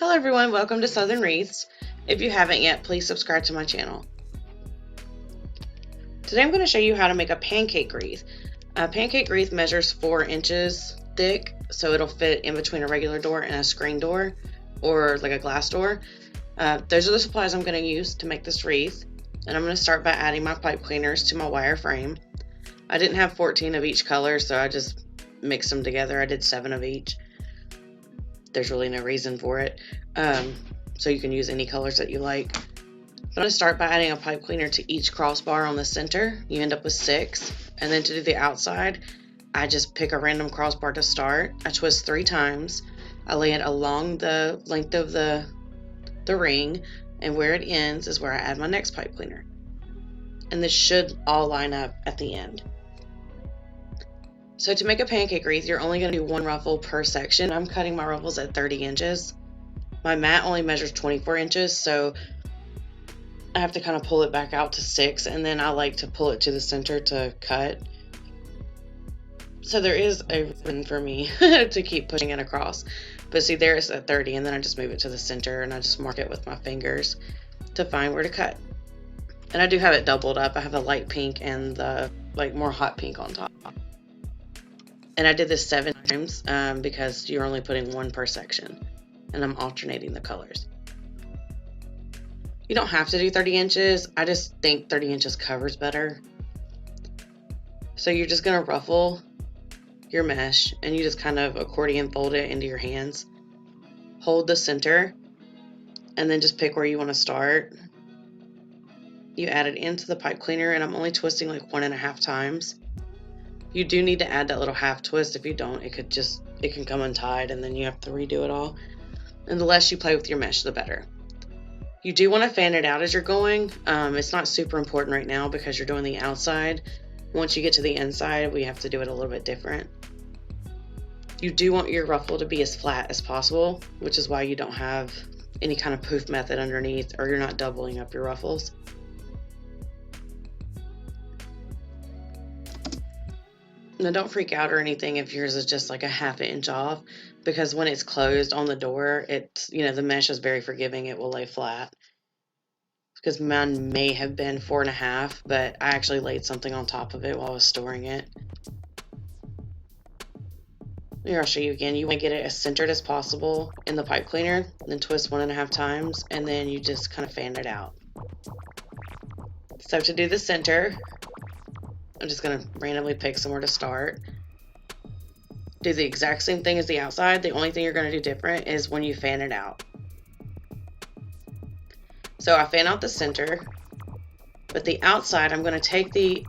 Hello everyone, welcome to Southern Wreaths. If you haven't yet, please subscribe to my channel. Today I'm going to show you how to make a pancake wreath. A pancake wreath measures 4 inches thick, so it'll fit in between a regular door and a screen door, or like a glass door. Those are the supplies I'm going to use to make this wreath, and I'm going to start by adding my pipe cleaners to my wire frame. I didn't have 14 of each color, so I just mixed them together. I did 7 of each. There's really no reason for it, so you can use any colors that you like. I'm going to start by adding a pipe cleaner to each crossbar on the center. You end up with 6, and then to do the outside, I just pick a random crossbar to start. I twist 3 times. I lay it along the length of the ring, and where it ends is where I add my next pipe cleaner. And this should all line up at the end. So to make a pancake wreath, you're only going to do 1 ruffle per section. I'm cutting my ruffles at 30 inches. My mat only measures 24 inches, so I have to kind of pull it back out to 6, and then I like to pull it to the center to cut. So there is a reason for me to keep pushing it across. But see, there it's at 30, and then I just move it to the center, and I just mark it with my fingers to find where to cut. And I do have it doubled up. I have the light pink and the more hot pink on top. And I did this 7 times because you're only putting 1 per section, and I'm alternating the colors. You don't have to do 30 inches. I just think 30 inches covers better. So you're just going to ruffle your mesh, and you just kind of accordion fold it into your hands. Hold the center, and then just pick where you want to start. You add it into the pipe cleaner, and I'm only twisting like 1.5 times. You do need to add that little half twist. If you don't, it can come untied, and then you have to redo it all. And the less you play with your mesh, the better. You do want to fan it out as you're going. It's not super important right now because you're doing the outside. Once you get to the inside, we have to do it a little bit different. You do want your ruffle to be as flat as possible, which is why you don't have any kind of poof method underneath, or you're not doubling up your ruffles. Now don't freak out or anything if yours is just like a ½ inch off, because when it's closed on the door, the mesh is very forgiving. It will lay flat. Because mine may have been 4.5, but I actually laid something on top of it while I was storing it. Here, I'll show you again. You want to get it as centered as possible in the pipe cleaner, then twist 1.5 times, and then you just kind of fan it out. So to do the center, I'm just going to randomly pick somewhere to start. Do the exact same thing as the outside. The only thing you're going to do different is when you fan it out. So I fan out the center, but the outside, I'm going to take the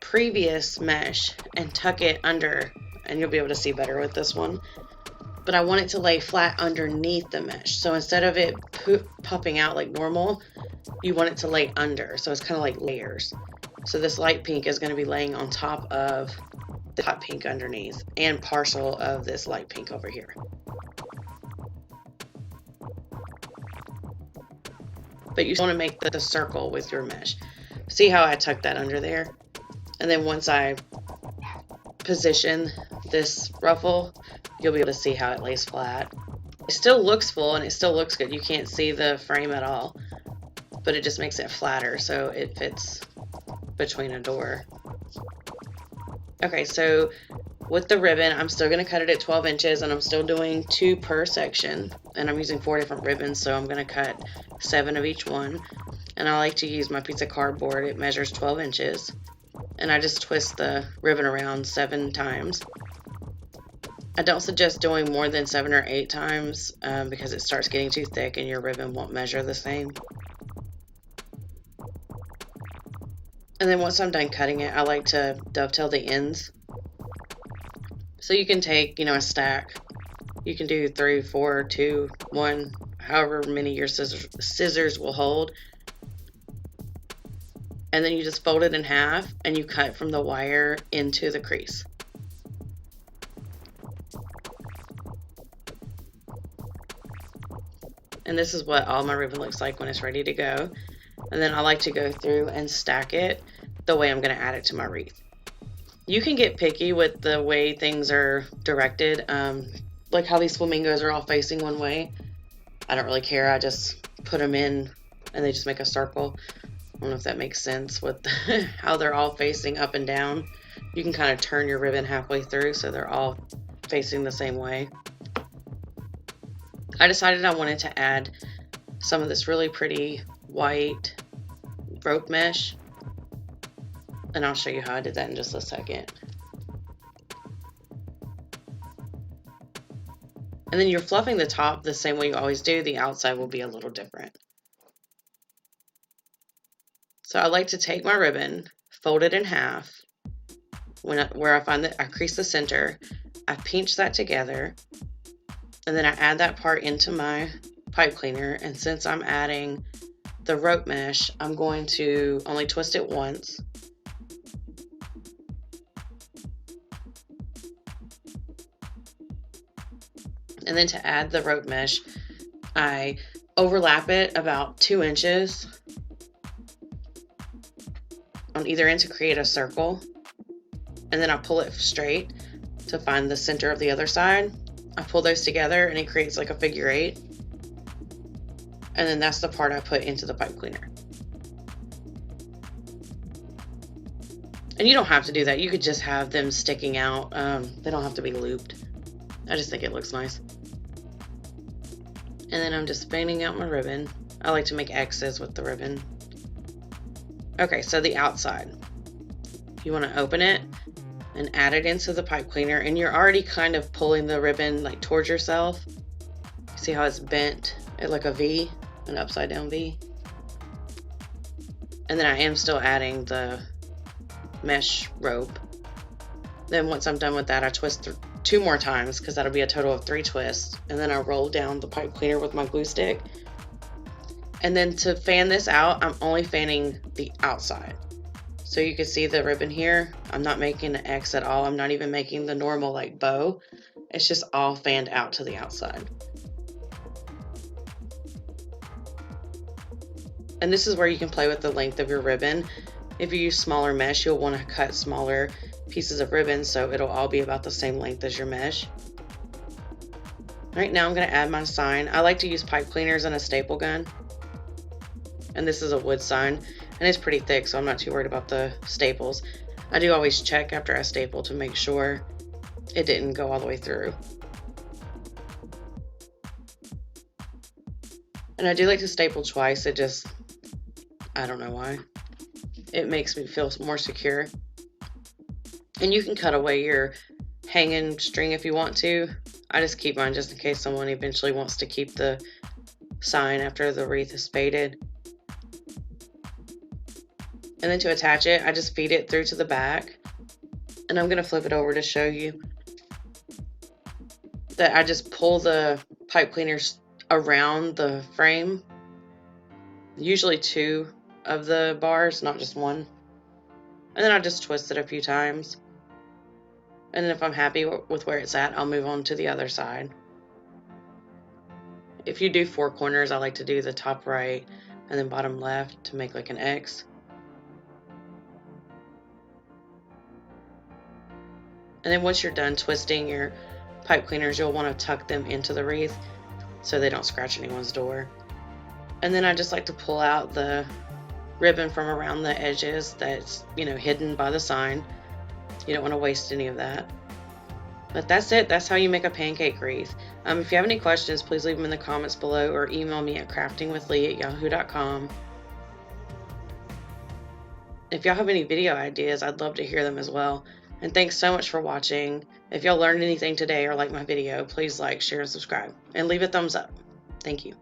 previous mesh and tuck it under, and you'll be able to see better with this one. But I want it to lay flat underneath the mesh. So instead of it popping out like normal, you want it to lay under. So it's kind of like layers. So this light pink is going to be laying on top of the hot pink underneath, and partial of this light pink over here. But you want to make the circle with your mesh. See how I tucked that under there? And then once I position this ruffle, you'll be able to see how it lays flat. It still looks full and it still looks good. You can't see the frame at all, but it just makes it flatter so it fits between a door. Okay, so with the ribbon, I'm still going to cut it at 12 inches, and I'm still doing 2 per section, and I'm using 4 different ribbons, so I'm going to cut 7 of each one. And I like to use my piece of cardboard. It measures 12 inches, and I just twist the ribbon around 7 times. I don't suggest doing more than 7 or 8 times because it starts getting too thick and your ribbon won't measure the same. And then once I'm done cutting it, I like to dovetail the ends. So you can take, a stack. You can do 3, 4, 2, 1, however many your scissors will hold. And then you just fold it in half and you cut from the wire into the crease. And this is what all my ribbon looks like when it's ready to go. And then I like to go through and stack it the way I'm going to add it to my wreath. You can get picky with the way things are directed, like how these flamingos are all facing one way. I don't really care. I just put them in and they just make a circle. I don't know if that makes sense with how they're all facing up and down. You can kind of turn your ribbon halfway through so they're all facing the same way. I decided I wanted to add some of this really pretty white rope mesh, and I'll show you how I did that in just a second. And then you're fluffing the top the same way you always do. The outside will be a little different. So I like to take my ribbon, fold it in half, where I find that I crease the center, I pinch that together, and then I add that part into my pipe cleaner. And since I'm adding the rope mesh, I'm going to only twist it once. And then to add the rope mesh, I overlap it about 2 inches on either end to create a circle. And then I pull it straight to find the center of the other side. I pull those together and it creates like a figure 8. And then that's the part I put into the pipe cleaner. And you don't have to do that. You could just have them sticking out. They don't have to be looped. I just think it looks nice. And then I'm just fanning out my ribbon. I like to make X's with the ribbon. Okay, so the outside. You want to open it and add it into the pipe cleaner, and you're already kind of pulling the ribbon like towards yourself. See how it's bent at like a V, an upside down V? And then I am still adding the mesh rope. Then once I'm done with that, I twist 2 more times because that'll be a total of 3 twists. And then I roll down the pipe cleaner with my glue stick. And then to fan this out, I'm only fanning the outside. So you can see the ribbon here. I'm not making an X at all. I'm not even making the normal like bow. It's just all fanned out to the outside. And this is where you can play with the length of your ribbon. If you use smaller mesh, you'll want to cut smaller pieces of ribbon so it'll all be about the same length as your mesh. Right now I'm going to add my sign. I like to use pipe cleaners and a staple gun. And this is a wood sign, and it's pretty thick, so I'm not too worried about the staples. I do always check after I staple to make sure it didn't go all the way through. And I do like to staple twice. It just, I don't know why. It makes me feel more secure. And you can cut away your hanging string if you want to. I just keep mine just in case someone eventually wants to keep the sign after the wreath is faded. And then to attach it, I just feed it through to the back. And I'm going to flip it over to show you that I just pull the pipe cleaners around the frame. Usually 2 of the bars, not just 1. And then I just twist it a few times. And then if I'm happy with where it's at, I'll move on to the other side. If you do 4 corners, I like to do the top right and then bottom left to make like an X. And then once you're done twisting your pipe cleaners, you'll want to tuck them into the wreath so they don't scratch anyone's door. And then I just like to pull out the ribbon from around the edges that's, hidden by the sign. You don't want to waste any of that. But that's it. That's how you make a pancake wreath. If you have any questions, please leave them in the comments below or email me at craftingwithlee@yahoo.com. If y'all have any video ideas, I'd love to hear them as well. And thanks so much for watching. If y'all learned anything today or like my video, please like, share, and subscribe. And leave a thumbs up. Thank you.